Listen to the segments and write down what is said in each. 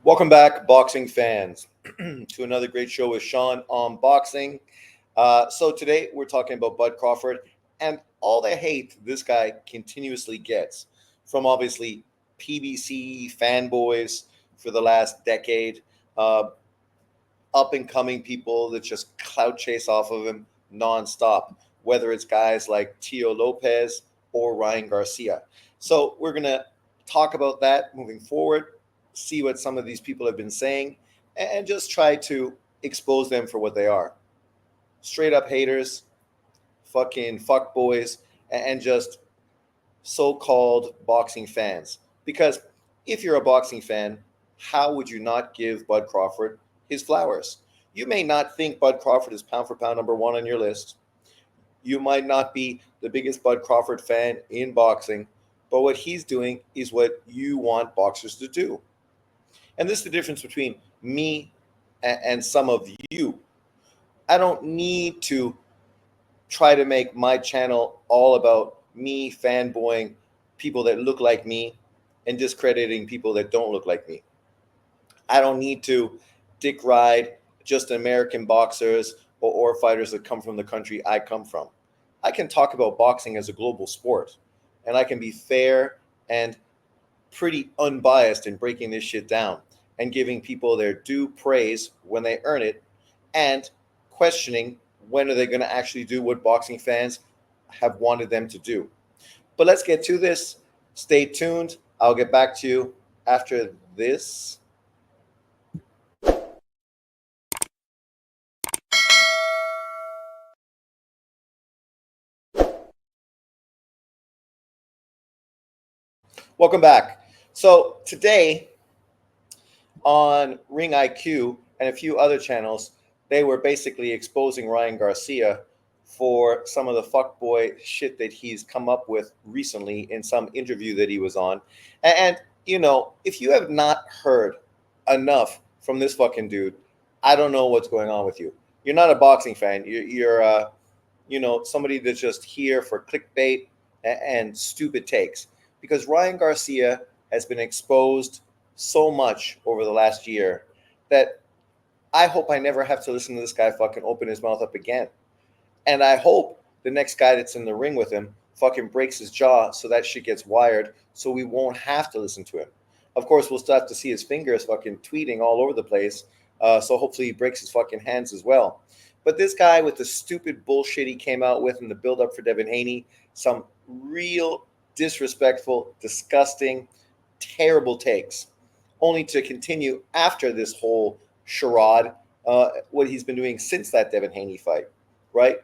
Welcome back, boxing fans, to another great show with Sean on boxing. So today we're talking about Bud Crawford and all the hate this guy continuously gets from obviously PBC fanboys for the last decade, uh, up and coming people that just clout chase off of him nonstop, whether it's guys like Tio Lopez or Ryan Garcia. So we're gonna talk about that moving forward, see what some of these people have been saying, and just try to expose them for what they are: straight up haters, fucking fuck boys, and just so-called boxing fans. Because if you're a boxing fan, how would you not give Bud Crawford his flowers? You may not think Bud Crawford is pound for pound number one on your list. You might not be the biggest Bud Crawford fan in boxing, but what he's doing is what you want boxers to do. And this is the difference between me and some of you. I don't need to try to make my channel all about me fanboying people that look like me and discrediting people that don't look like me. I don't need to dick ride just American boxers or fighters that come from the country I come from. I can talk about boxing as a global sport, and I can be fair and pretty unbiased in breaking this shit down and giving people their due praise when they earn it, and questioning when are they going to actually do what boxing fans have wanted them to do. But let's get to this. Stay tuned. I'll get back to you after this. Welcome back. So today on Ring IQ and a few other channels, they were basically exposing Ryan Garcia for some of the fuckboy shit that he's come up with recently in some interview that he was on. And you know, if you have not heard enough from this fucking dude, I don't know what's going on with you. You're not a boxing fan. You're somebody that's just here for clickbait and stupid takes. Because Ryan Garcia has been exposed so much over the last year that I hope I never have to listen to this guy fucking open his mouth up again. And I hope the next guy that's in the ring with him fucking breaks his jaw so that shit gets wired so we won't have to listen to him. Of course, we'll still have to see his fingers fucking tweeting all over the place. So hopefully he breaks his fucking hands as well. But this guy with the stupid bullshit he came out with in the build-up for Devin Haney, some real disrespectful, disgusting, terrible takes, only to continue after this whole charade, what he's been doing since that Devin Haney fight, right?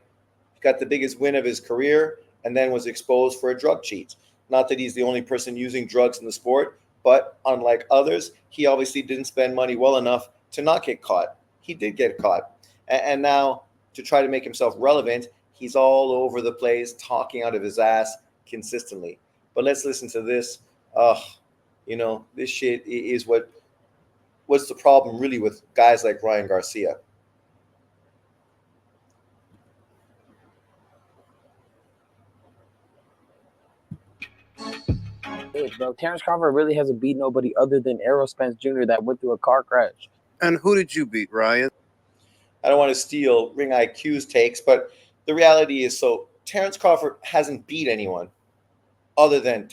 He got the biggest win of his career and then was exposed for a drug cheat. Not that he's the only person using drugs in the sport, but unlike others, he obviously didn't spend money well enough to not get caught. He did get caught. And now, to try to make himself relevant, he's all over the place, talking out of his ass consistently. But let's listen to this. This shit is what's the problem really with guys like Ryan Garcia. It, bro. Terrence Crawford really hasn't beat nobody other than Errol Spence Jr. that went through a car crash. And who did you beat, Ryan? I don't want to steal Ring IQ's takes, but the reality is, so Terrence Crawford hasn't beat anyone other than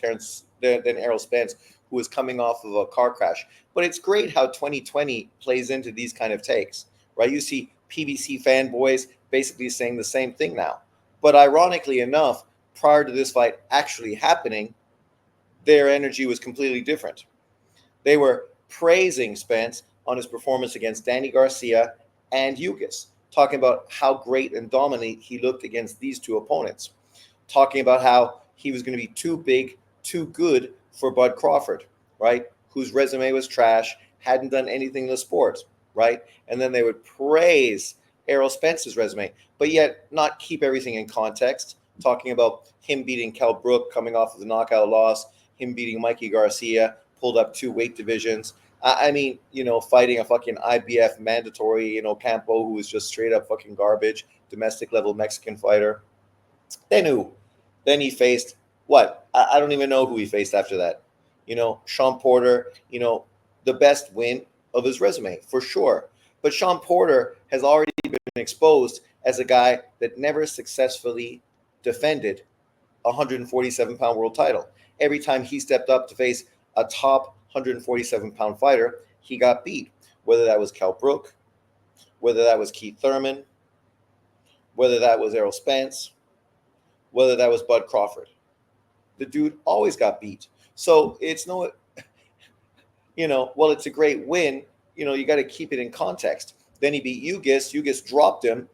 Errol Spence, who was coming off of a car crash. But it's great how 2020 plays into these kind of takes, right? You see PBC fanboys basically saying the same thing now. But ironically enough, prior to this fight actually happening, their energy was completely different. They were praising Spence on his performance against Danny Garcia and Yugas, talking about how great and dominant he looked against these two opponents, talking about how he was going to be too big, too good for Bud Crawford, right? Whose resume was trash, hadn't done anything in the sport, right? And then they would praise Errol Spence's resume, but yet not keep everything in context, talking about him beating Kell Brook coming off of the knockout loss, him beating Mikey Garcia, pulled up 2 weight divisions. Fighting a fucking IBF mandatory, Campo, who was just straight up fucking garbage, domestic level Mexican fighter. Then who? Then he faced what? I don't even know who he faced after that. Sean Porter, the best win of his resume, for sure. But Sean Porter has already been exposed as a guy that never successfully defended a 147-pound world title. Every time he stepped up to face a top 147-pound fighter, he got beat. Whether that was Kell Brook, whether that was Keith Thurman, whether that was Errol Spence, whether that was Bud Crawford. The dude always got beat. So it's no, well, it's a great win. You got to keep it in context. Then he beat Ugis. Ugis dropped him,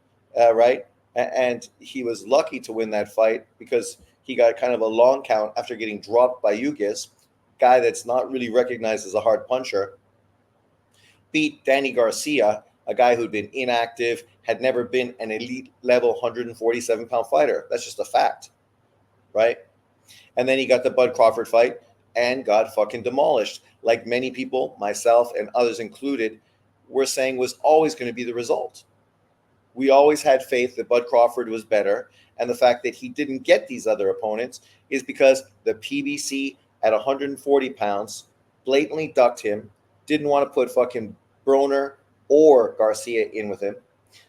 right? And he was lucky to win that fight because he got kind of a long count after getting dropped by Ugis, guy that's not really recognized as a hard puncher. Beat Danny Garcia, a guy who'd been inactive, had never been an elite level 147-pound fighter. That's just a fact, right? And then he got the Bud Crawford fight and got fucking demolished. Like many people, myself and others included, were saying was always going to be the result. We always had faith that Bud Crawford was better. And the fact that he didn't get these other opponents is because the PBC at 140 pounds blatantly ducked him, didn't want to put fucking Broner or Garcia in with him.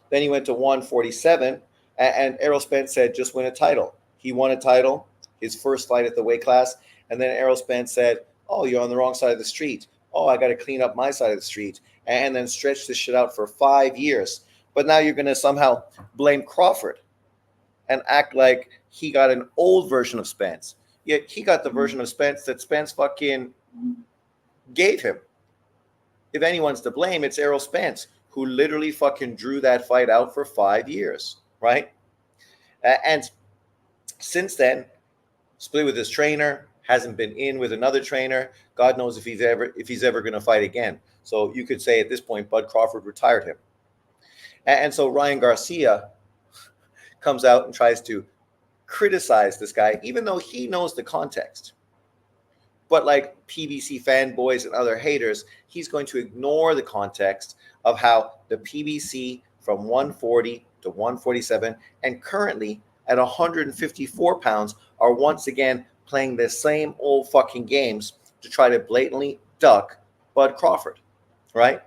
Then he went to 147, and Errol Spence said, just win a title. He won a title, his first fight at the weight class, and then Errol Spence said, oh, you're on the wrong side of the street. Oh, I got to clean up my side of the street, and then stretch this shit out for 5 years. But now you're going to somehow blame Crawford and act like he got an old version of Spence. Yet he got the version of Spence that Spence fucking gave him. If anyone's to blame, it's Errol Spence, who literally fucking drew that fight out for 5 years, right? And since then, split with his trainer, hasn't been in with another trainer. God knows if he's ever going to fight again. So you could say at this point, Bud Crawford retired him. And so Ryan Garcia comes out and tries to criticize this guy, even though he knows the context. But like PBC fanboys and other haters, he's going to ignore the context of how the PBC from 140 to 147 and currently at 154 pounds are once again playing the same old fucking games to try to blatantly duck Bud Crawford, right?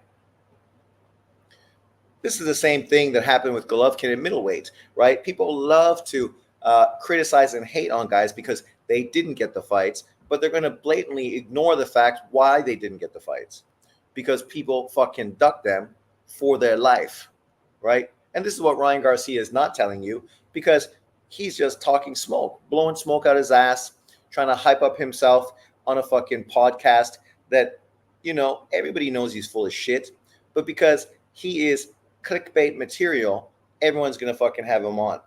This is the same thing that happened with Golovkin in middleweight, right? People love to criticize and hate on guys because they didn't get the fights, but they're going to blatantly ignore the fact why they didn't get the fights, because people fucking duck them for their life, right? And this is what Ryan Garcia is not telling you, because he's just talking smoke, blowing smoke out his ass, trying to hype up himself on a fucking podcast that, everybody knows he's full of shit, but because he is clickbait material, everyone's going to fucking have him on.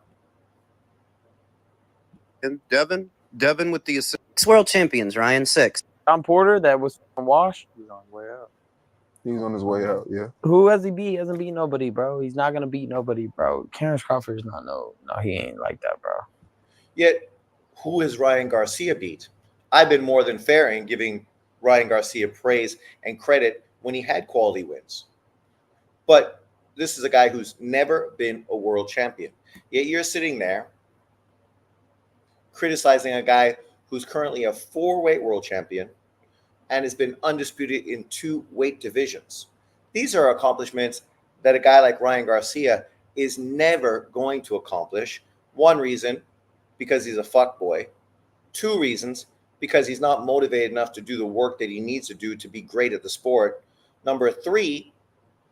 And Devin with the 6 world champions, Ryan, 6. Tom Porter, that was from Wash. He's on his way out. He's on his way out, yeah. Who has he beat? He hasn't beat nobody, bro. He's not gonna beat nobody, bro. Terrence Crawford is not no, he ain't like that, bro. Yet, who has Ryan Garcia beat? I've been more than fair in giving Ryan Garcia praise and credit when he had quality wins. But this is a guy who's never been a world champion. Yet you're sitting there criticizing a guy who's currently a 4-weight world champion and has been undisputed in 2 weight divisions. These are accomplishments that a guy like Ryan Garcia is never going to accomplish. 1 reason, because he's a fuckboy. 2 reasons, because he's not motivated enough to do the work that he needs to do to be great at the sport. Number 3,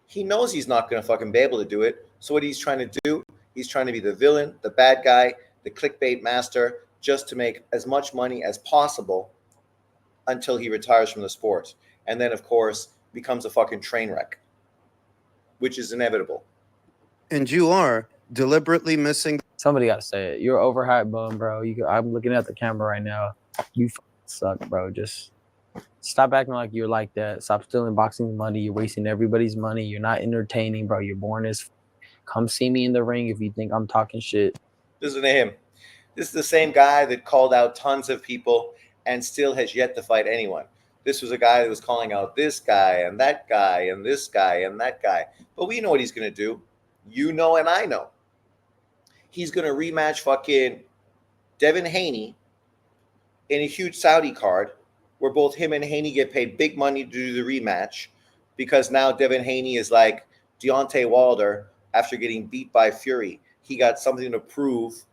he knows he's not going to fucking be able to do it. So what he's trying to do, he's trying to be the villain, the bad guy, the clickbait master, just to make as much money as possible until he retires from the sport. And then, of course, becomes a fucking train wreck, which is inevitable. And you are deliberately missing. Somebody got to say it. You're overhyped, bum, bro. I'm looking at the camera right now. You suck, bro. Just stop acting like you're like that. Stop stealing boxing money. You're wasting everybody's money. You're not entertaining, bro. You're boring as come see me in the ring if you think I'm talking shit. Listen to him. This is the same guy that called out tons of people and still has yet to fight anyone. This was a guy that was calling out this guy and that guy and this guy and that guy. But we know what he's going to do. You know and I know. He's going to rematch fucking Devin Haney in a huge Saudi card where both him and Haney get paid big money to do the rematch. because now Devin Haney is like Deontay Wilder after getting beat by Fury. He got something to prove.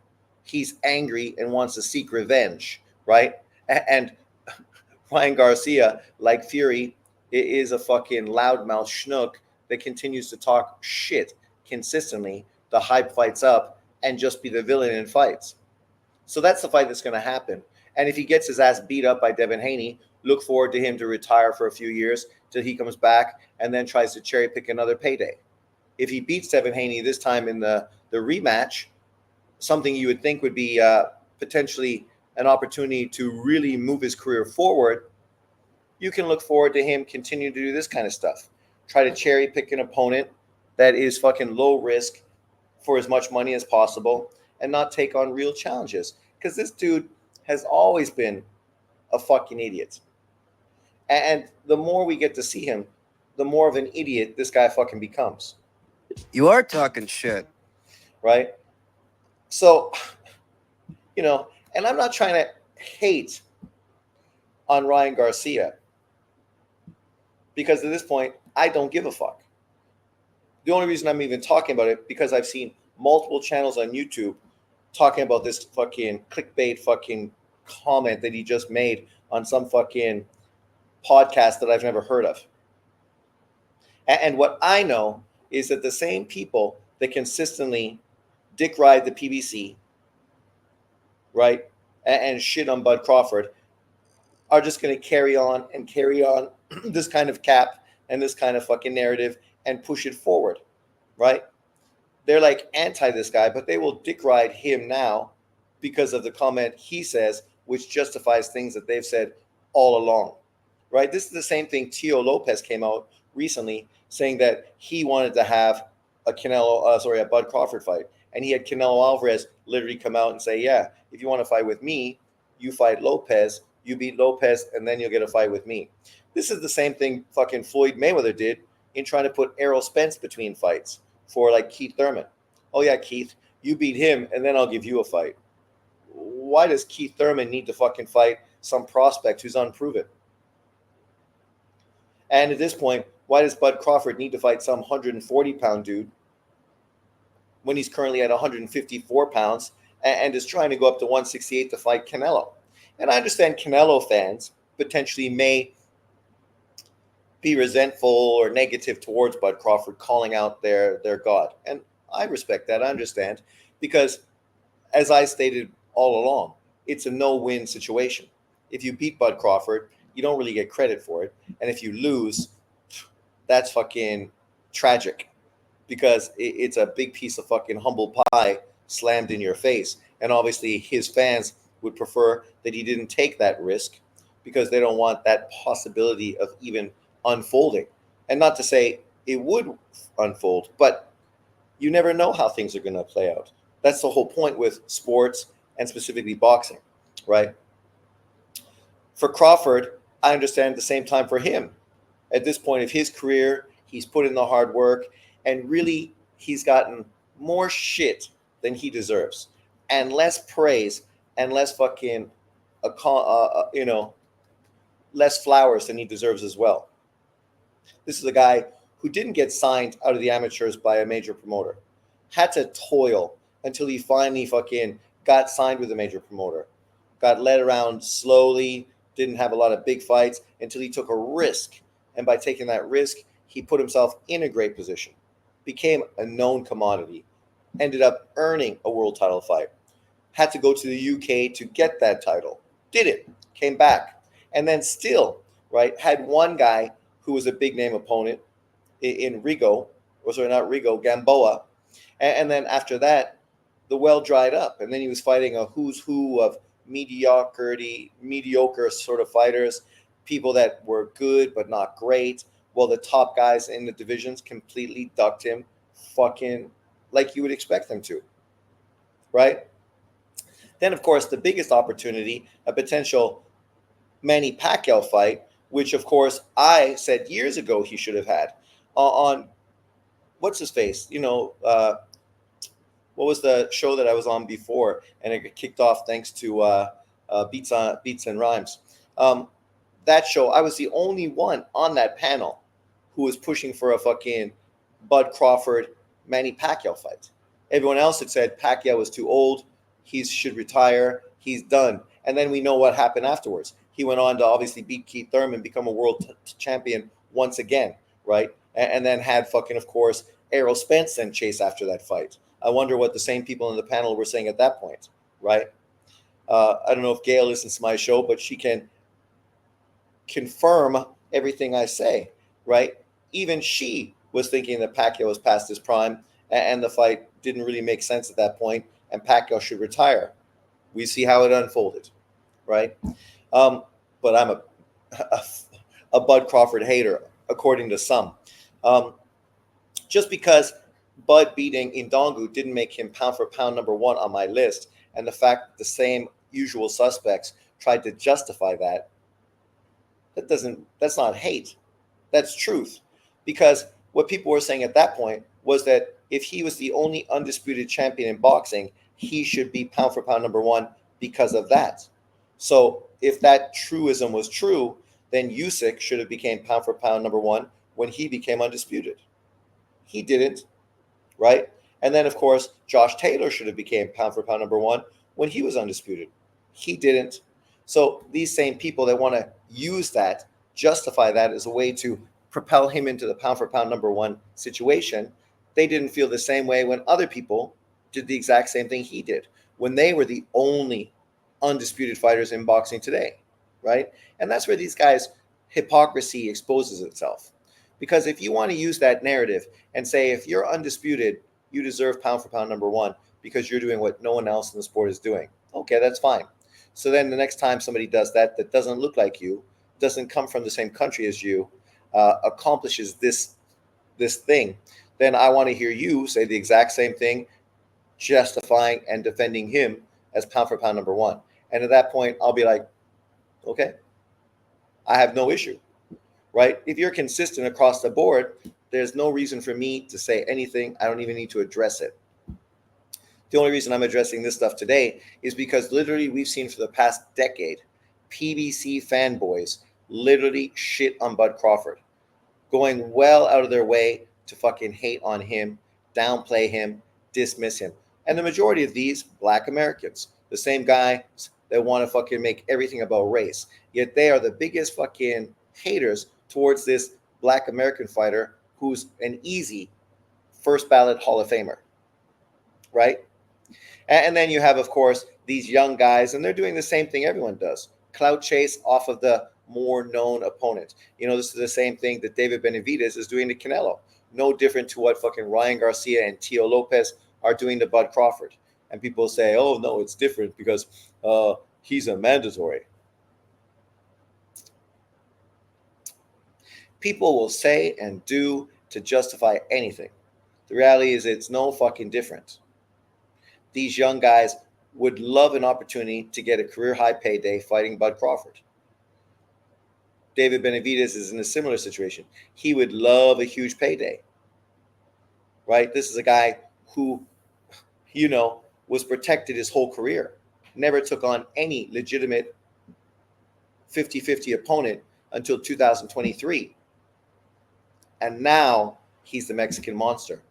He's angry and wants to seek revenge, right? And Ryan Garcia, like Fury, is a fucking loudmouth schnook that continues to talk shit consistently, the hype fights up, and just be the villain in fights. So that's the fight that's going to happen. And if he gets his ass beat up by Devin Haney, look forward to him to retire for a few years till he comes back and then tries to cherry pick another payday. If he beats Devin Haney this time in the rematch, something you would think would be potentially an opportunity to really move his career forward, you can look forward to him continuing to do this kind of stuff. Try to cherry pick an opponent that is fucking low risk for as much money as possible and not take on real challenges. Because this dude has always been a fucking idiot. And the more we get to see him, the more of an idiot this guy fucking becomes. You are talking shit. Right? So, and I'm not trying to hate on Ryan Garcia, because at this point, I don't give a fuck. The only reason I'm even talking about it, because I've seen multiple channels on YouTube talking about this fucking clickbait fucking comment that he just made on some fucking podcast that I've never heard of. And what I know is that the same people that consistently dick ride the PBC, right, and shit on Bud Crawford are just going to carry on this kind of cap and this kind of fucking narrative and push it forward, right? They're like anti this guy, but they will dick ride him now because of the comment he says, which justifies things that they've said all along, right? This is the same thing Tio Lopez came out recently saying that he wanted to have a Bud Crawford fight. And he had Canelo Alvarez literally come out and say, yeah, if you want to fight with me, you fight Lopez, you beat Lopez, and then you'll get a fight with me. This is the same thing fucking Floyd Mayweather did in trying to put Errol Spence between fights for like Keith Thurman. Oh yeah, Keith, you beat him, and then I'll give you a fight. Why does Keith Thurman need to fucking fight some prospect who's unproven? And at this point, why does Bud Crawford need to fight some 140-pound dude when he's currently at 154 pounds and is trying to go up to 168 to fight Canelo? And I understand Canelo fans potentially may be resentful or negative towards Bud Crawford calling out their god. And I respect that. I understand. Because as I stated all along, it's a no-win situation. If you beat Bud Crawford, you don't really get credit for it. And if you lose, that's fucking tragic, because it's a big piece of fucking humble pie slammed in your face. And obviously his fans would prefer that he didn't take that risk because they don't want that possibility of even unfolding. And not to say it would unfold, but you never know how things are going to play out. That's the whole point with sports and specifically boxing, right? For Crawford, I understand at the same time for him. At this point of his career, he's put in the hard work, and really he's gotten more shit than he deserves, and less praise and less fucking, less flowers than he deserves as well. This is a guy who didn't get signed out of the amateurs by a major promoter, had to toil until he finally fucking got signed with a major promoter, got led around slowly, didn't have a lot of big fights until he took a risk. And by taking that risk, he put himself in a great position, became a known commodity, ended up earning a world title fight, had to go to the UK to get that title, did it, came back, and then still, right, had one guy who was a big name opponent in Gamboa. And then after that, the well dried up. And then he was fighting a who's who of mediocre sort of fighters, people that were good but not great, while the top guys in the divisions completely ducked him fucking like you would expect them to, right? Then, of course, the biggest opportunity, a potential Manny Pacquiao fight, which, of course, I said years ago he should have had on what's his face? What was the show that I was on before? And it got kicked off thanks to Beats and Rhymes. That show, I was the only one on that panel who was pushing for a fucking Bud Crawford Manny Pacquiao fight. Everyone else had said Pacquiao was too old. He should retire. He's done. And then we know what happened afterwards. He went on to obviously beat Keith Thurman, become a world champion once again, right? And then had fucking, of course, Errol Spence then chase after that fight. I wonder what the same people in the panel were saying at that point, right? I don't know if Gail listens to my show, but she can confirm everything I say, right? Even she was thinking that Pacquiao was past his prime and the fight didn't really make sense at that point and Pacquiao should retire. We see how it unfolded, right? But I'm a Bud Crawford hater, according to some. Just because Bud beating Indongu didn't make him pound for pound number one on my list, and the fact that the same usual suspects tried to justify that's not hate. That's truth. Because what people were saying at that point was that if he was the only undisputed champion in boxing, he should be pound for pound number one because of that. So if that truism was true, then Usyk should have became pound for pound number one when he became undisputed. He didn't, right? And then, of course, Josh Taylor should have became pound for pound number one when he was undisputed. He didn't. So these same people that want to use that, justify that as a way to propel him into the pound for pound number one situation, they didn't feel the same way when other people did the exact same thing he did, when they were the only undisputed fighters in boxing today, right? And that's where these guys' hypocrisy exposes itself. Because if you want to use that narrative and say, if you're undisputed, you deserve pound for pound number one because you're doing what no one else in the sport is doing. Okay, that's fine. So then the next time somebody does that doesn't look like you, doesn't come from the same country as you, accomplishes this thing, then I want to hear you say the exact same thing, justifying and defending him as pound for pound number one. And at that point, I'll be like, okay, I have no issue, right? If you're consistent across the board, there's no reason for me to say anything. I don't even need to address it. The only reason I'm addressing this stuff today is because literally we've seen for the past decade, PBC fanboys literally shit on Bud Crawford, going well out of their way to fucking hate on him, downplay him, dismiss him. And the majority of these Black Americans, the same guys that want to fucking make everything about race, yet they are the biggest fucking haters towards this Black American fighter who's an easy first ballot Hall of Famer, right? And then you have, of course, these young guys, and they're doing the same thing everyone does. Clout chase off of the more known opponent. You know, this is the same thing that David Benavidez is doing to Canelo. No different to what fucking Ryan Garcia and Tio Lopez are doing to Bud Crawford. And people say, oh, no, it's different because he's a mandatory. People will say and do to justify anything. The reality is it's no fucking different. These young guys would love an opportunity to get a career high payday fighting Bud Crawford. David Benavidez is in a similar situation. He would love a huge payday, right? This is a guy who, you know, was protected his whole career, never took on any legitimate 50-50 opponent until 2023. And now he's the Mexican monster.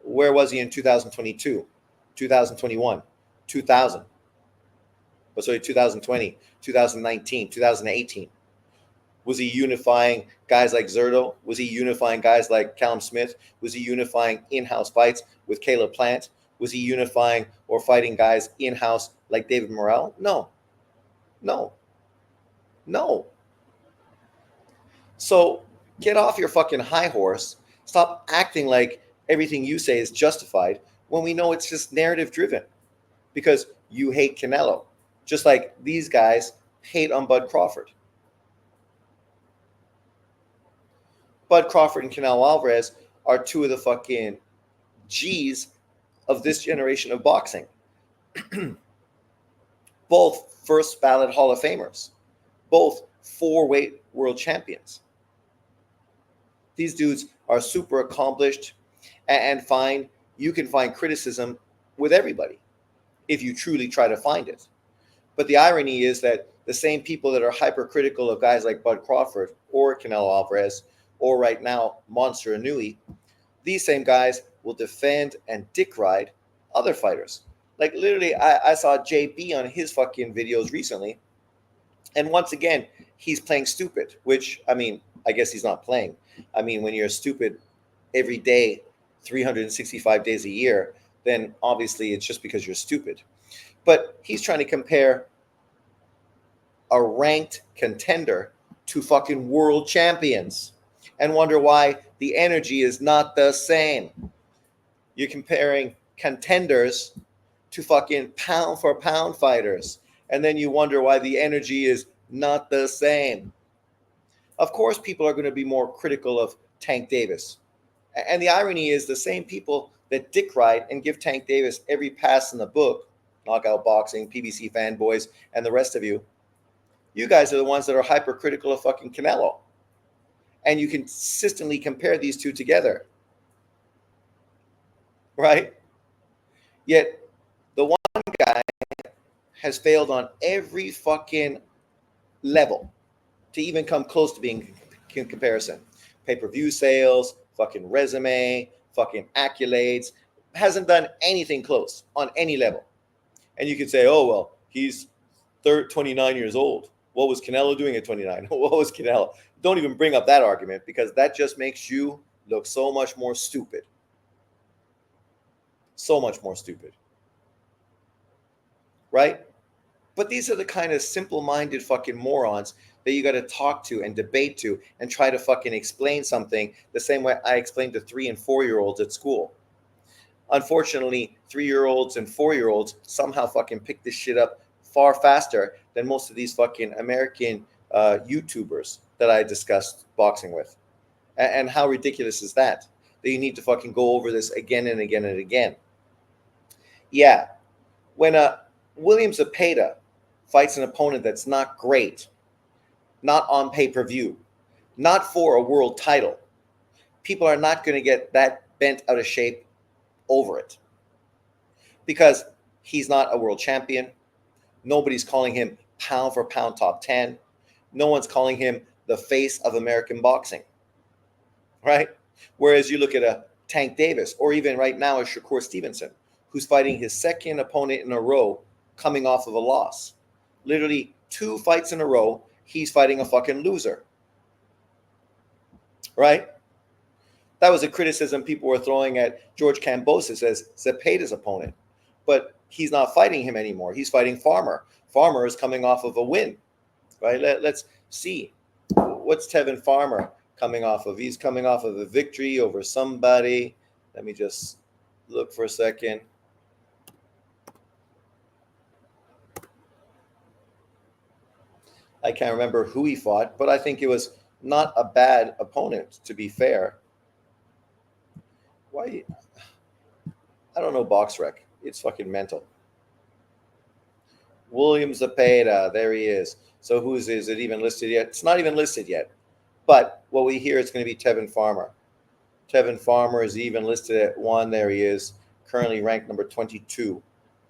Where was he in 2022, 2021, 2000? But sorry, 2020, 2019, 2018. Was he unifying guys like Zerto? Was he unifying guys like Callum Smith? Was he unifying in-house fights with Caleb Plant? Was he unifying or fighting guys in-house like David Morrell? No. So get off your fucking high horse. Stop acting like everything you say is justified when we know it's just narrative driven because you hate Canelo, just like these guys hate on Bud Crawford. Bud Crawford and Canelo Alvarez are two of the fucking G's of this generation of boxing. Both first ballot Hall of Famers. Both 4-weight world champions. These dudes are super accomplished and fine. You can find criticism with everybody if you truly try to find it. But the irony is that the same people that are hypercritical of guys like Bud Crawford or Canelo Alvarez or right now Monster Inui, these same guys will defend and dick ride other fighters. Like literally, I saw JB on his fucking videos recently, and once again, he's playing stupid. Which I mean, I guess he's not playing. I mean, when you're stupid every day, 365 days a year, then obviously it's just because you're stupid. But he's trying to compare a ranked contender to fucking world champions and wonder why the energy is not the same. You're comparing contenders to fucking pound for pound fighters, and then you wonder why the energy is not the same. Of course, people are going to be more critical of Tank Davis. And the irony is the same people that dick ride and give Tank Davis every pass in the book, Knockout Boxing, PBC fanboys, and the rest of you, you guys are the ones that are hypercritical of fucking Canelo. And you consistently compare these two together. Right? Yet the one guy has failed on every fucking level to even come close to being in comparison. Pay-per-view sales, fucking resume, fucking accolades, hasn't done anything close on any level. And you could say, oh, well, he's 29 years old. What was Canelo doing at 29? What was Canelo? Don't even bring up that argument, because that just makes you look so much more stupid. So much more stupid. Right? But these are the kind of simple-minded fucking morons that you got to talk to and debate to and try to fucking explain something the same way I explained to 3 and 4-year-olds at school. Unfortunately, 3-year-olds and 4-year-olds somehow fucking pick this shit up far faster than most of these fucking American YouTubers that I discussed boxing with. And how ridiculous is that? That you need to fucking go over this again and again and again. Yeah, when William Zepeda fights an opponent that's not great, not on pay-per-view, not for a world title, people are not going to get that bent out of shape over it. Because he's not a world champion. Nobody's calling him pound for pound top 10. No one's calling him the face of American boxing. Right? Whereas you look at a Tank Davis, or even right now a Shakur Stevenson, who's fighting his second opponent in a row coming off of a loss. Literally 2 fights in a row, he's fighting a fucking loser. Right? That was a criticism people were throwing at George Kambosos as Zepeda's opponent. But he's not fighting him anymore. He's fighting Farmer. Farmer is coming off of a win. Right? Let's see. What's Tevin Farmer coming off of? He's coming off of a victory over somebody. Let me just look for a second. I can't remember who he fought, but I think it was not a bad opponent, to be fair. Why? I don't know BoxRec. It's fucking mental. William Zepeda, there he is. So is it even listed yet? It's not even listed yet. But what we hear is going to be Tevin Farmer. Tevin Farmer is even listed at 1. There he is, currently ranked number 22.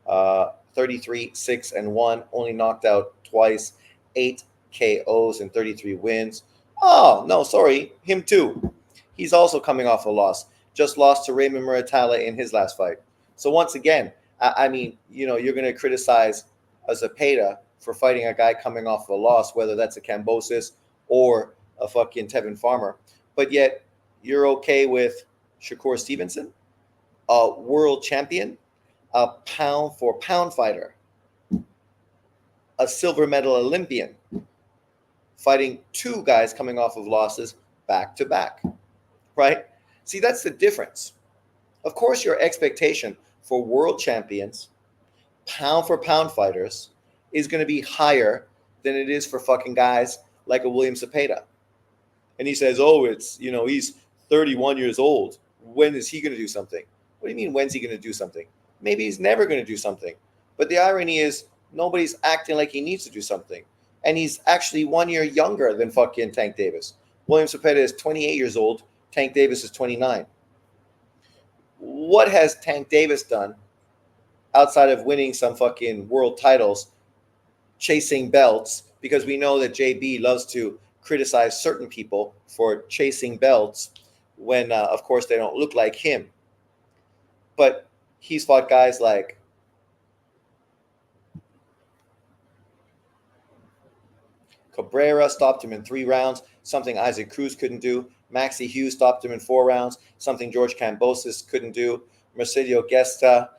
33, 6, and 1. Only knocked out twice. 8 KOs and 33 wins. Oh, no, sorry. Him too. He's also coming off a loss. Just lost to Raymond Muratalla in his last fight. So once again, I mean, you're going to criticize a Zepeda for fighting a guy coming off a loss, whether that's a Kambosos or a fucking Tevin Farmer. But yet you're okay with Shakur Stevenson, a world champion, a pound for pound fighter, a silver medal Olympian, fighting 2 guys coming off of losses back to back, right? See, that's the difference. Of course, your expectation for world champions, pound for pound fighters, is going to be higher than it is for fucking guys like a William Zepeda. And he says, oh, it's, he's 31 years old. When is he going to do something? What do you mean, when's he going to do something? Maybe he's never going to do something. But the irony is, nobody's acting like he needs to do something. And he's actually 1 year younger than fucking Tank Davis. William Zepeda is 28 years old. Tank Davis is 29. What has Tank Davis done outside of winning some fucking world titles, chasing belts? Because we know that JB loves to criticize certain people for chasing belts when, of course, they don't look like him. But he's fought guys like Cabrera, stopped him in 3 rounds, something Isaac Cruz couldn't do. Maxie Hughes stopped him in 4 rounds, something George Kambosos couldn't do. Mercedes Gesta,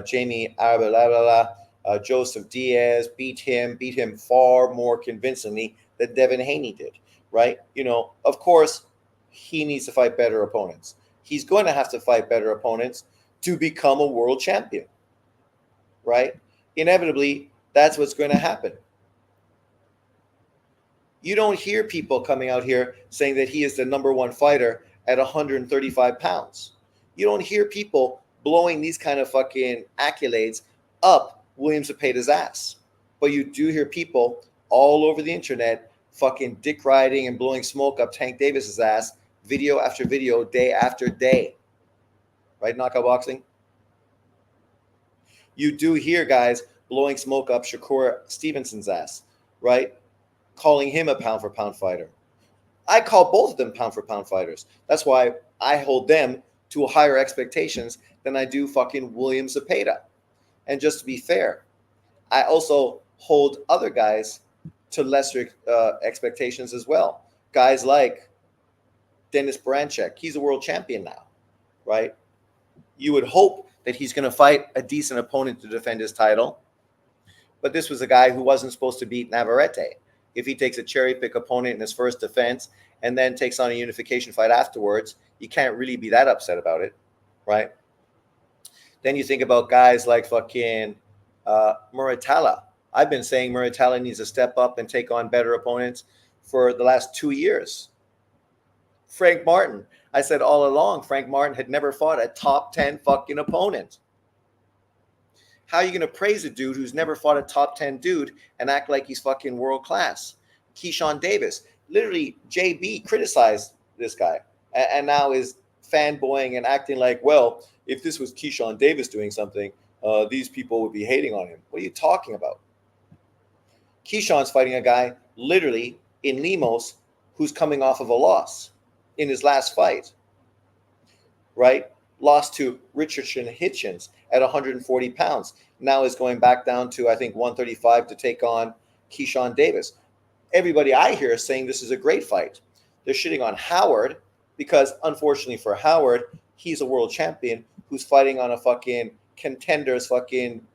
Jamie Arabalala, Joseph Diaz beat him far more convincingly than Devin Haney did, right? Of course, he needs to fight better opponents. He's going to have to fight better opponents to become a world champion, right? Inevitably, that's what's going to happen. You don't hear people coming out here saying that he is the number 1 fighter at 135 pounds. You don't hear people blowing these kind of fucking accolades up William Zepeda's ass. But you do hear people all over the internet fucking dick riding and blowing smoke up Tank Davis's ass video after video, day after day. Right, Knockout Boxing? You do hear guys blowing smoke up Shakur Stevenson's ass, right? Calling him a pound-for-pound fighter. I call both of them pound-for-pound fighters. That's why I hold them to higher expectations than I do fucking William Zepeda. And just to be fair, I also hold other guys to lesser expectations as well. Guys like Dennis Baranchek. He's a world champion now, right? You would hope that he's going to fight a decent opponent to defend his title. But this was a guy who wasn't supposed to beat Navarrete. If he takes a cherry pick opponent in his first defense and then takes on a unification fight afterwards, you can't really be that upset about it, right? Then you think about guys like fucking Muratalla. I've been saying Muratalla needs to step up and take on better opponents for the last 2 years. Frank Martin. I said all along, Frank Martin had never fought a top 10 fucking opponent. How are you going to praise a dude who's never fought a top 10 dude and act like he's fucking world class? Keyshawn Davis. Literally, JB criticized this guy and now is fanboying and acting like, well, if this was Keyshawn Davis doing something, these people would be hating on him. What are you talking about? Keyshawn's fighting a guy literally in Lemos who's coming off of a loss in his last fight, right? Lost to Richardson Hitchens at 140 pounds. Now is going back down to, I think, 135 to take on Keyshawn Davis. Everybody I hear is saying this is a great fight. They're shitting on Howard because, unfortunately for Howard, he's a world champion who's fighting on a fucking contender's fucking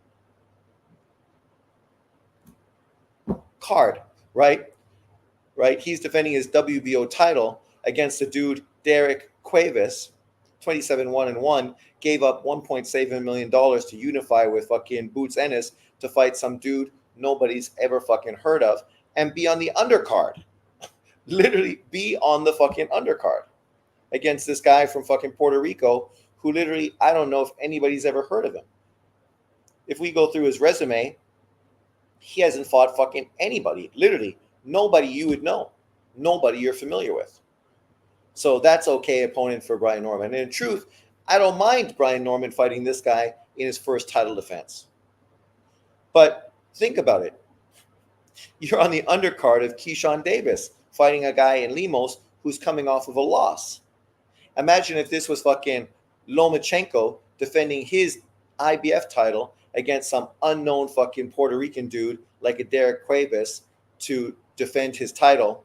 card, right? Right? He's defending his WBO title against the dude Derek Cuevas, 27-1-1, gave up $1.7 million to unify with fucking Boots Ennis to fight some dude nobody's ever fucking heard of and be on the undercard. Literally be on the fucking undercard against this guy from fucking Puerto Rico who literally, I don't know if anybody's ever heard of him. If we go through his resume, he hasn't fought fucking anybody. Literally, nobody you would know. Nobody you're familiar with. So that's okay opponent for Brian Norman. And in truth, I don't mind Brian Norman fighting this guy in his first title defense. But think about it. You're on the undercard of Keyshawn Davis fighting a guy in Lemos who's coming off of a loss. Imagine if this was fucking Lomachenko defending his IBF title against some unknown fucking Puerto Rican dude like a Derek Cuevas to defend his title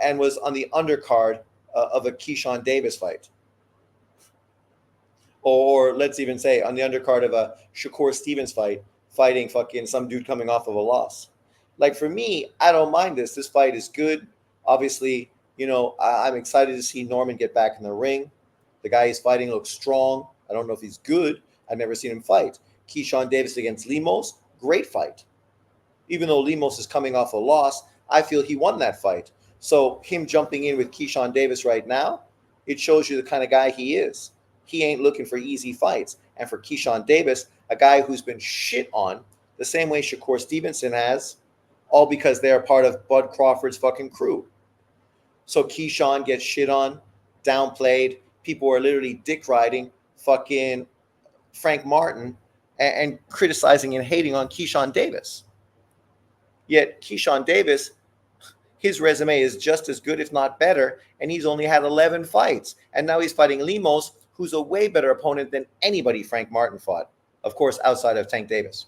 and was on the undercard of a Keyshawn Davis fight. Or let's even say on the undercard of a Shakur Stevens fight, fighting fucking some dude coming off of a loss. Like for me, I don't mind this. This fight is good. Obviously, I'm excited to see Norman get back in the ring. The guy he's fighting looks strong. I don't know if he's good. I've never seen him fight. Keyshawn Davis against Lemos, great fight. Even though Lemos is coming off a loss, I feel he won that fight. So him jumping in with Keyshawn Davis right now, it shows you the kind of guy he is. He ain't looking for easy fights. And for Keyshawn Davis, a guy who's been shit on the same way Shakur Stevenson has, all because they're part of Bud Crawford's fucking crew. So Keyshawn gets shit on, downplayed. People are literally dick riding fucking Frank Martin and criticizing and hating on Keyshawn Davis. Yet Keyshawn Davis, his resume is just as good, if not better, and he's only had 11 fights. And now he's fighting Lemos, who's a way better opponent than anybody Frank Martin fought, of course, outside of Tank Davis,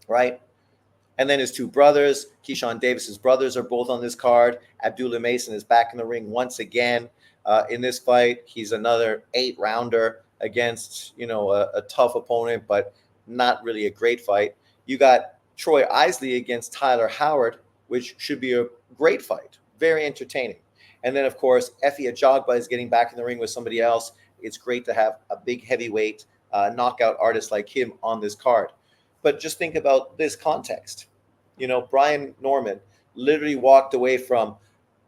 right? And then his two brothers, Keyshawn Davis's brothers, are both on this card. Abdullah Mason is back in the ring once again in this fight. He's another 8-rounder against, a tough opponent, but not really a great fight. You got Troy Isley against Tyler Howard, which should be a great fight, very entertaining. And then, of course, Effie Ajagba is getting back in the ring with somebody else. It's great to have a big heavyweight knockout artist like him on this card. But just think about this context. Brian Norman literally walked away from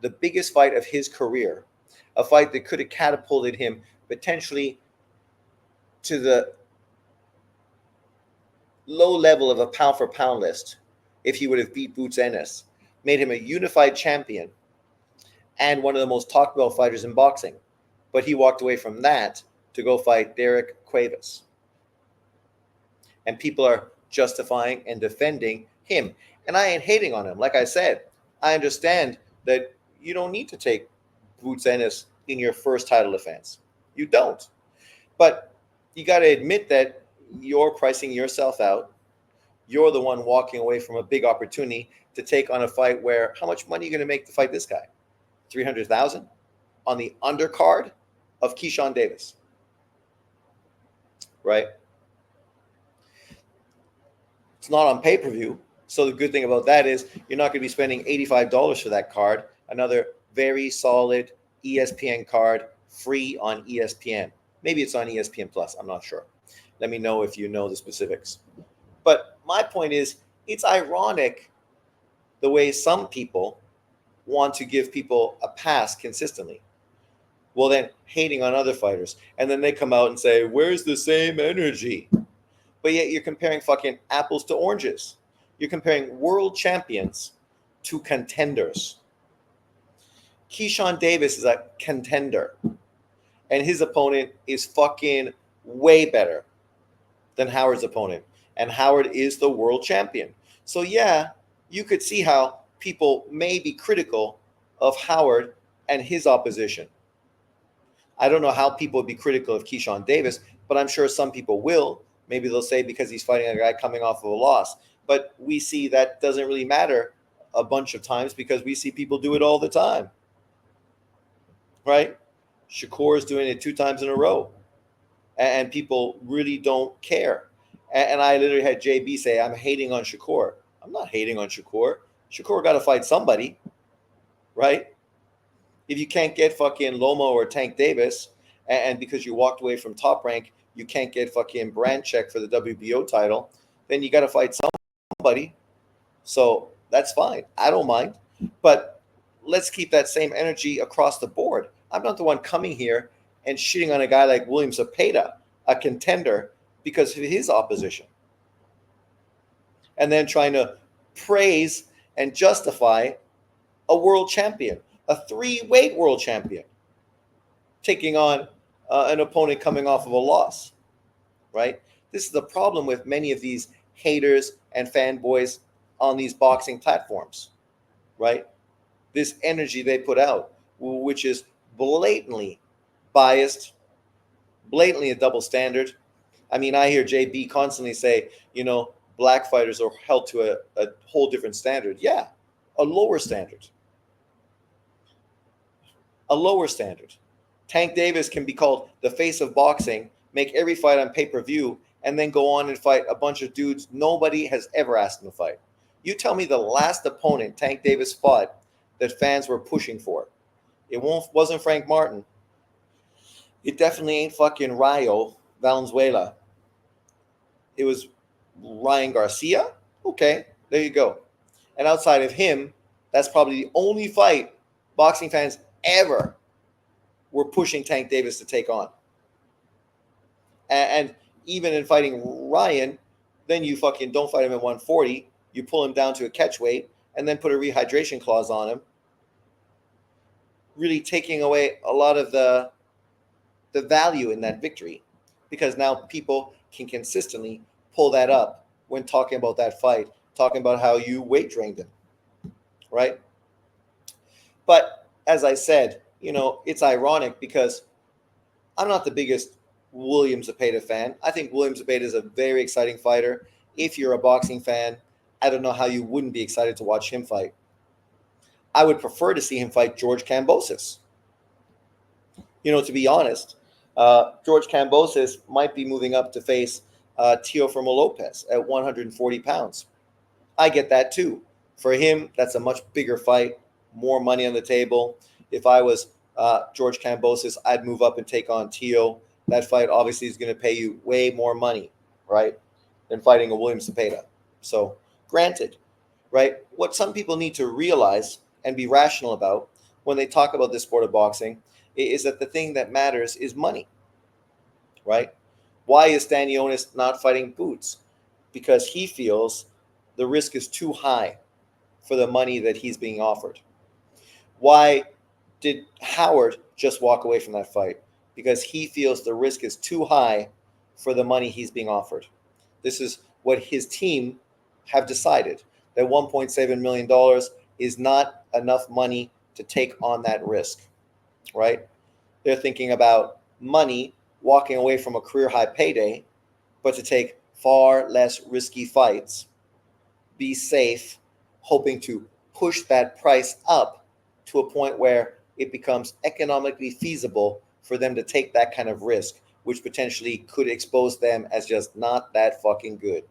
the biggest fight of his career, a fight that could have catapulted him potentially to the low level of a pound-for-pound list if he would have beat Boots Ennis, made him a unified champion and one of the most talked about fighters in boxing. But he walked away from that to go fight Derek Cuevas. And people are justifying and defending him. And I ain't hating on him. Like I said, I understand that you don't need to take Boots Ennis in your first title defense. You don't. But you got to admit that you're pricing yourself out. You're the one walking away from a big opportunity to take on a fight where how much money are you going to make to fight this guy? $300,000 on the undercard of Keyshawn Davis. Right? It's not on pay-per-view. So the good thing about that is you're not going to be spending $85 for that card. Another very solid ESPN card, free on ESPN. Maybe it's on ESPN Plus. I'm not sure. Let me know if you know the specifics. But my point is, it's ironic the way some people want to give people a pass consistently. Well, then hating on other fighters. And then they come out and say, where's the same energy? But yet you're comparing fucking apples to oranges. You're comparing world champions to contenders. Keyshawn Davis is a contender. And his opponent is fucking way better than Howard's opponent. And Howard is the world champion. So yeah, you could see how people may be critical of Howard and his opposition. I don't know how people would be critical of Keyshawn Davis, but I'm sure some people will. Maybe they'll say because he's fighting a guy coming off of a loss. But we see that doesn't really matter a bunch of times because we see people do it all the time. Right? Shakur is doing it 2 times in a row. And people really don't care. And I literally had JB say, I'm hating on Shakur. I'm not hating on Shakur. Shakur got to fight somebody. Right? If you can't get fucking Loma or Tank Davis, and because you walked away from Top Rank, you can't get fucking brand check for the WBO title, then you got to fight somebody. So that's fine. I don't mind. But let's keep that same energy across the board. I'm not the one coming here and shitting on a guy like William Zepeda, a contender, because of his opposition. And then trying to praise and justify a world champion, a 3-weight world champion, taking on an opponent coming off of a loss, right? This is the problem with many of these haters and fanboys on these boxing platforms, right? This energy they put out, which is blatantly biased, blatantly a double standard. I mean, I hear JB constantly say, black fighters are held to a whole different standard. Yeah, a lower standard. A lower standard. Tank Davis can be called the face of boxing, make every fight on pay-per-view, and then go on and fight a bunch of dudes nobody has ever asked him to fight. You tell me the last opponent Tank Davis fought that fans were pushing for. It wasn't Frank Martin. It definitely ain't fucking Rayo Valenzuela. It was Ryan Garcia? Okay, there you go. And outside of him, that's probably the only fight boxing fans ever were pushing Tank Davis to take on. And even in fighting Ryan, then you fucking don't fight him at 140. You pull him down to a catch weight and then put a rehydration clause on him, really taking away a lot of the value in that victory, because now people can consistently pull that up when talking about that fight, talking about how you weight drained him, right? But as I said, it's ironic because I'm not the biggest William Zepeda fan. I think William Zepeda is a very exciting fighter. If you're a boxing fan, I don't know how you wouldn't be excited to watch him fight. I would prefer to see him fight George Kambosos. To be honest, George Kambosos might be moving up to face Teofimo Lopez at 140 pounds. I get that too. For him, that's a much bigger fight, more money on the table. If I was George Kambosos, I'd move up and take on Teo. That fight obviously is going to pay you way more money, right, than fighting a William Zepeda. So, granted, right, what some people need to realize and be rational about when they talk about this sport of boxing is that the thing that matters is money, right? Why is Stanionis not fighting Boots? Because he feels the risk is too high for the money that he's being offered. Why did Howard just walk away from that fight? Because he feels the risk is too high for the money he's being offered. This is what his team have decided, that $1.7 million is not enough money to take on that risk, right? They're thinking about money, walking away from a career high payday, but to take far less risky fights, be safe, hoping to push that price up to a point where it becomes economically feasible for them to take that kind of risk, which potentially could expose them as just not that fucking good.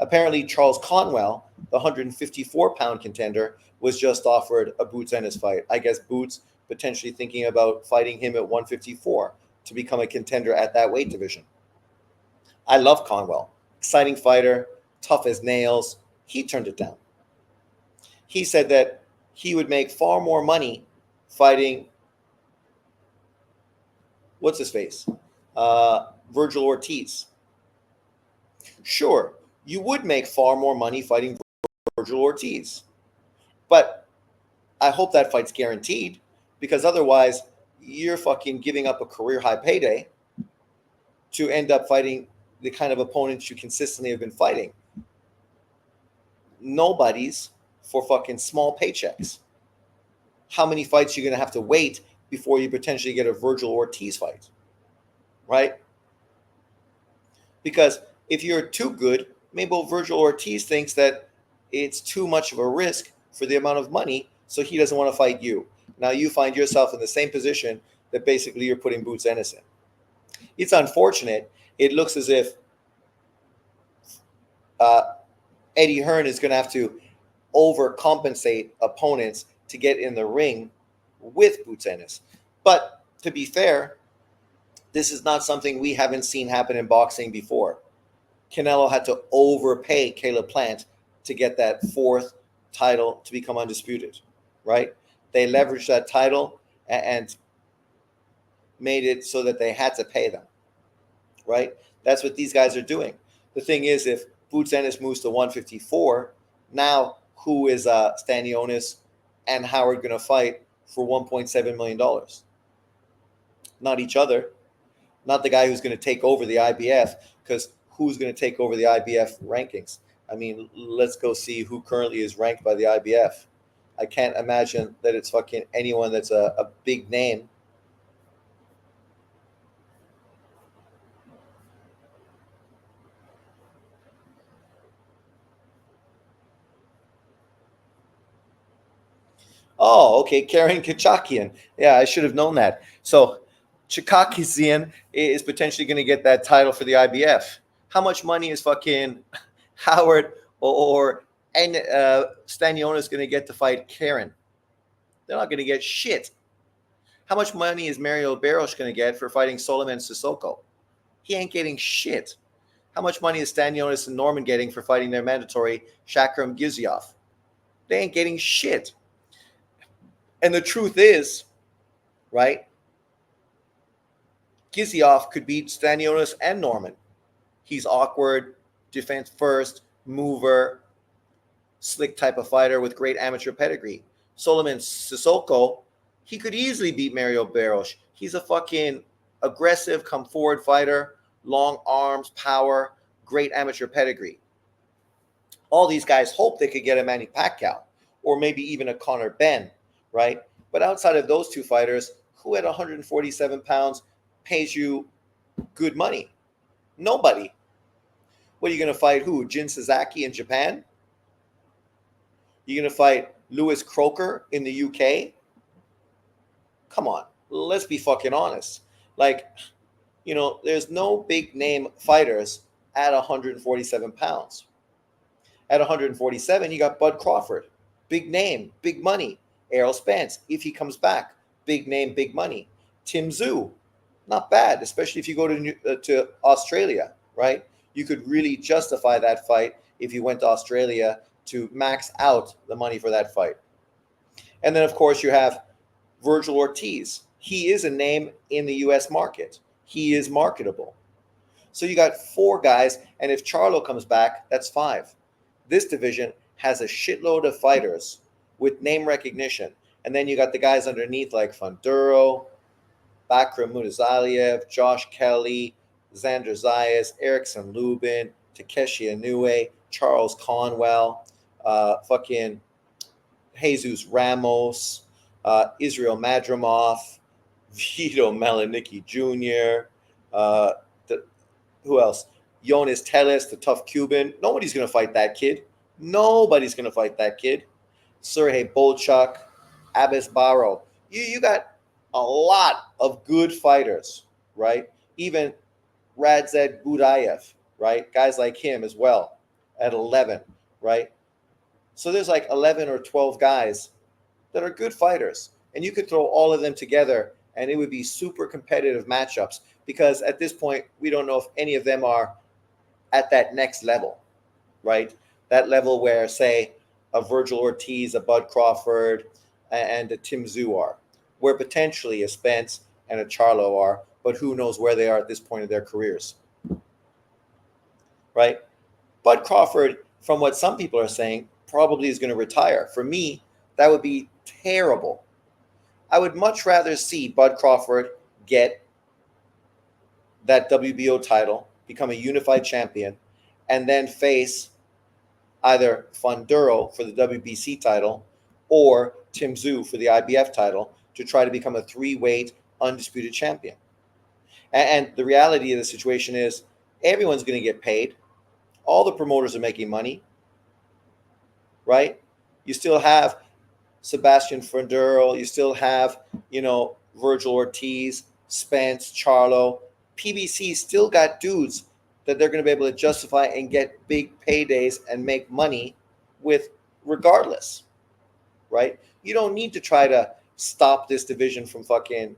Apparently, Charles Conwell, the 154-pound contender, was just offered a Boots Ennis fight. I guess Boots potentially thinking about fighting him at 154 to become a contender at that weight division. I love Conwell. Exciting fighter, tough as nails. He turned it down. He said that he would make far more money fighting, what's his face? Virgil Ortiz. Sure, you would make far more money fighting Virgil Ortiz. But I hope that fight's guaranteed, because otherwise you're fucking giving up a career high payday to end up fighting the kind of opponents you consistently have been fighting. Nobody's for fucking small paychecks. How many fights are you going to have to wait before you potentially get a Virgil Ortiz fight? Right? Because if you're too good, maybe Virgil Ortiz thinks that it's too much of a risk for the amount of money, so he doesn't want to fight you. Now you find yourself in the same position that basically you're putting Boots Ennis in. It's unfortunate. It looks as if Eddie Hearn is going to have to overcompensate opponents to get in the ring with Boots Ennis. But to be fair, this is not something we haven't seen happen in boxing before. Canelo had to overpay Caleb Plant to get that fourth title to become undisputed, right? They leveraged that title and made it so that they had to pay them, right? That's what these guys are doing. The thing is, if Boots Ennis moves to 154, now who is Stanionis and Howard going to fight for $1.7 million? Not each other. Not the guy who's going to take over the IBF, because who's going to take over the IBF rankings? I mean, let's go see who currently is ranked by the IBF. I can't imagine that it's fucking anyone that's a big name. Oh, okay, Karen Kachakian. Yeah, I should have known that. So Chikakizian is potentially going to get that title for the IBF. How much money is fucking Howard or Stanionis going to get to fight Karen? They're not going to get shit. How much money is Mario Barros going to get for fighting Solomon Sissoko? He ain't getting shit. How much money is Stanionis and Norman getting for fighting their mandatory Shakram Giziev? They ain't getting shit. And the truth is, right, Giziev could beat Stanionis and Norman. He's awkward, defense first, mover, slick type of fighter with great amateur pedigree. Solomon Sissoko, he could easily beat Mario Barros. He's a fucking aggressive, come forward fighter, long arms, power, great amateur pedigree. All these guys hope they could get a Manny Pacquiao or maybe even a Conor Benn, right? But outside of those two fighters, who at 147 pounds pays you good money? Nobody. What are you going to fight? Who? Jin Sasaki in Japan? You're going to fight Lewis Croker in the UK? Come on, let's be fucking honest. Like, there's no big name fighters at 147 pounds. At 147, you got Bud Crawford, big name, big money. Errol Spence, if he comes back, big name, big money. Tim Tszyu, not bad, especially if you go to Australia, right? You could really justify that fight if you went to Australia to max out the money for that fight. And then, of course, you have Virgil Ortiz. He is a name in the U.S. market. He is marketable. So you got 4 guys, and if Charlo comes back, that's 5. This division has a shitload of fighters with name recognition. And then you got the guys underneath like Funduro, Bakram Mutazaliev, Josh Kelly, Xander Zayas, Erickson Lubin, Takeshi Inoue, Charles Conwell, fucking Jesus Ramos, Israel Madrimov, Vito Melanicki Jr., who else? Jonas Tellez, the tough Cuban. Nobody's going to fight that kid. Nobody's going to fight that kid. Sergey Bolchuk, Abbas Barrow. You got a lot of good fighters, right? Even Radzed Budayev, right? Guys like him as well at 11, right? So there's like 11 or 12 guys that are good fighters. And you could throw all of them together and it would be super competitive matchups because at this point, we don't know if any of them are at that next level, right? That level where, say, a Virgil Ortiz, a Bud Crawford, and a Tim Tszyu are, where potentially a Spence and a Charlo are, but who knows where they are at this point of their careers, right? Bud Crawford, from what some people are saying, probably is going to retire. For me, that would be terrible. I would much rather see Bud Crawford get that WBO title, become a unified champion, and then face either Funduro for the WBC title or Tim Tszyu for the IBF title to try to become a 3-weight undisputed champion. And the reality of the situation is everyone's going to get paid. All the promoters are making money, right? You still have Sebastian Funduro. You still have, Virgil Ortiz, Spence, Charlo. PBC still got dudes that they're going to be able to justify and get big paydays and make money with regardless, right? You don't need to try to stop this division from fucking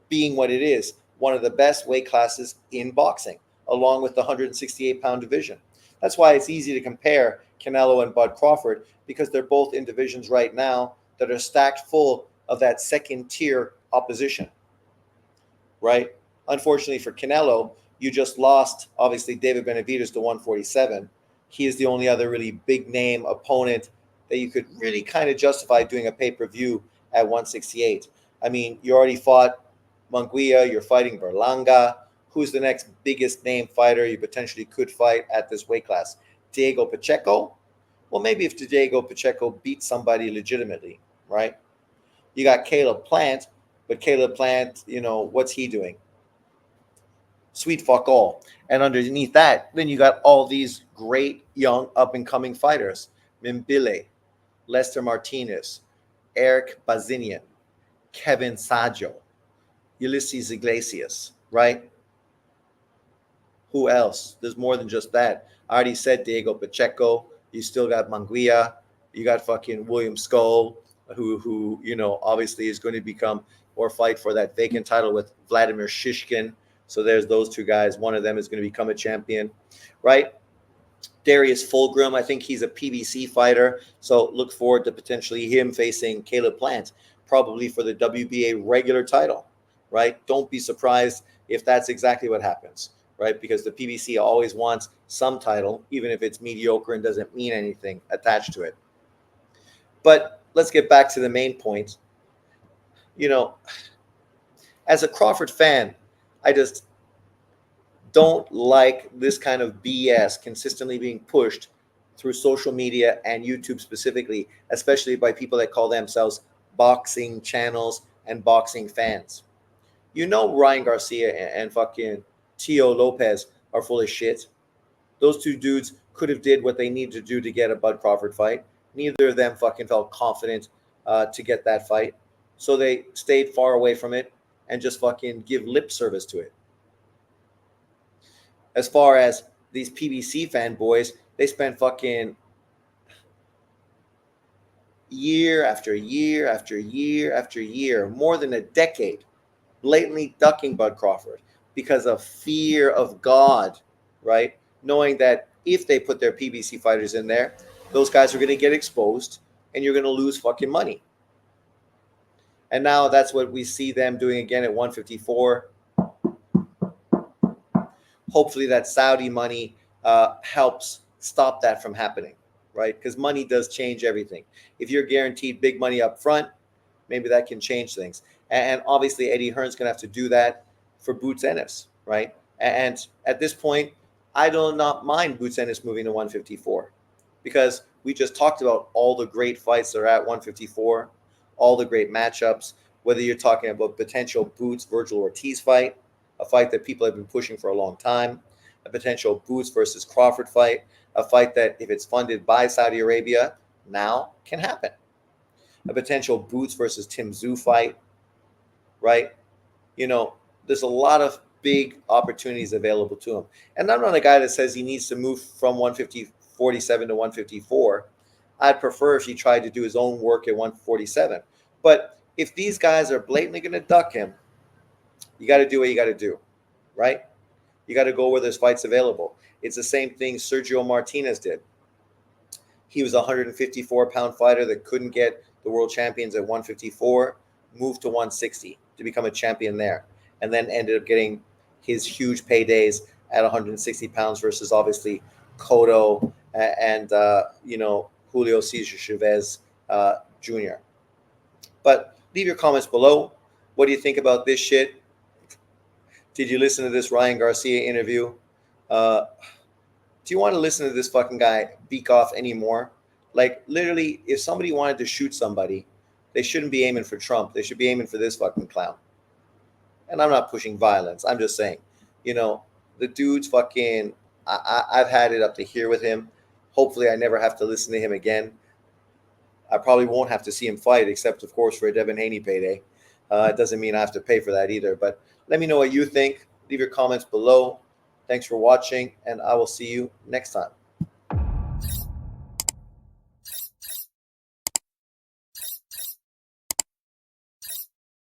being what it is, one of the best weight classes in boxing, along with the 168-pound division. That's why it's easy to compare Canelo and Bud Crawford because they're both in divisions right now that are stacked full of that second-tier opposition, right? Unfortunately for Canelo, you just lost, obviously, David Benavidez to 147. He is the only other really big-name opponent that you could really kind of justify doing a pay-per-view at 168. I mean, you already fought Munguia. You're fighting Berlanga. Who's the next biggest name fighter you potentially could fight at this weight class? Diego Pacheco? Well, maybe if Diego Pacheco beats somebody legitimately, right? You got Caleb Plant, but Caleb Plant, what's he doing? Sweet fuck all. And underneath that, then you got all these great young up-and-coming fighters. Mimbile, Lester Martinez, Eric Bazinian, Kevin Saggio, Ulysses Iglesias, right? Who else? There's more than just that. I already said Diego Pacheco. You still got Munguia. You got fucking William Skull, who obviously is going to become or fight for that vacant title with Vladimir Shishkin. So there's those two guys. One of them is going to become a champion, right? Darius Fulgrim, I think he's a PBC fighter. So look forward to potentially him facing Caleb Plant, probably for the WBA regular title, right? Don't be surprised if that's exactly what happens, right? Because the PBC always wants some title, even if it's mediocre and doesn't mean anything attached to it. But let's get back to the main point. As a Crawford fan, I just don't like this kind of BS consistently being pushed through social media and YouTube specifically, especially by people that call themselves boxing channels and boxing fans. You know Ryan Garcia and fucking Tio Lopez are full of shit. Those two dudes could have did what they needed to do to get a Bud Crawford fight. Neither of them fucking felt confident to get that fight. So they stayed far away from it and just fucking give lip service to it. As far as these PBC fanboys, they spent fucking year after year after year after year, more than a decade, blatantly ducking Bud Crawford because of fear of God, right? Knowing that if they put their PBC fighters in there, those guys are going to get exposed and you're going to lose fucking money. And now that's what we see them doing again at 154. Hopefully that Saudi money helps stop that from happening, right? Because money does change everything. If you're guaranteed big money up front, maybe that can change things. And obviously Eddie Hearn's going to have to do that for Boots Ennis, right? And at this point, I do not mind Boots Ennis moving to 154 because we just talked about all the great fights that are at 154, all the great matchups, whether you're talking about potential Boots Virgil Ortiz fight, a fight that people have been pushing for a long time, a potential Boots versus Crawford fight, a fight that if it's funded by Saudi Arabia now can happen, a potential Boots versus Tim Tszyu fight, right? You know, there's a lot of big opportunities available to him. And I'm not a guy that says he needs to move from 147 to 154. I'd prefer if he tried to do his own work at 147. But if these guys are blatantly going to duck him, you got to do what you got to do, right? You got to go where there's fights available. It's the same thing Sergio Martinez did. He was a 154-pound fighter that couldn't get the world champions at 154, moved to 160 to become a champion there, and then ended up getting his huge paydays at 160 pounds versus obviously Cotto and Julio Cesar Chavez Jr. But leave your comments below. What do you think about this shit? Did you listen to this Ryan Garcia interview? Do you want to listen to this fucking guy beak off anymore? Like, literally, if somebody wanted to shoot somebody, they shouldn't be aiming for Trump. They should be aiming for this fucking clown. And I'm not pushing violence. I'm just saying, the dude's fucking, I've had it up to here with him. Hopefully I never have to listen to him again. I probably won't have to see him fight, except, of course, for a Devin Haney payday. It doesn't mean I have to pay for that either. But let me know what you think. Leave your comments below. Thanks for watching, and I will see you next time.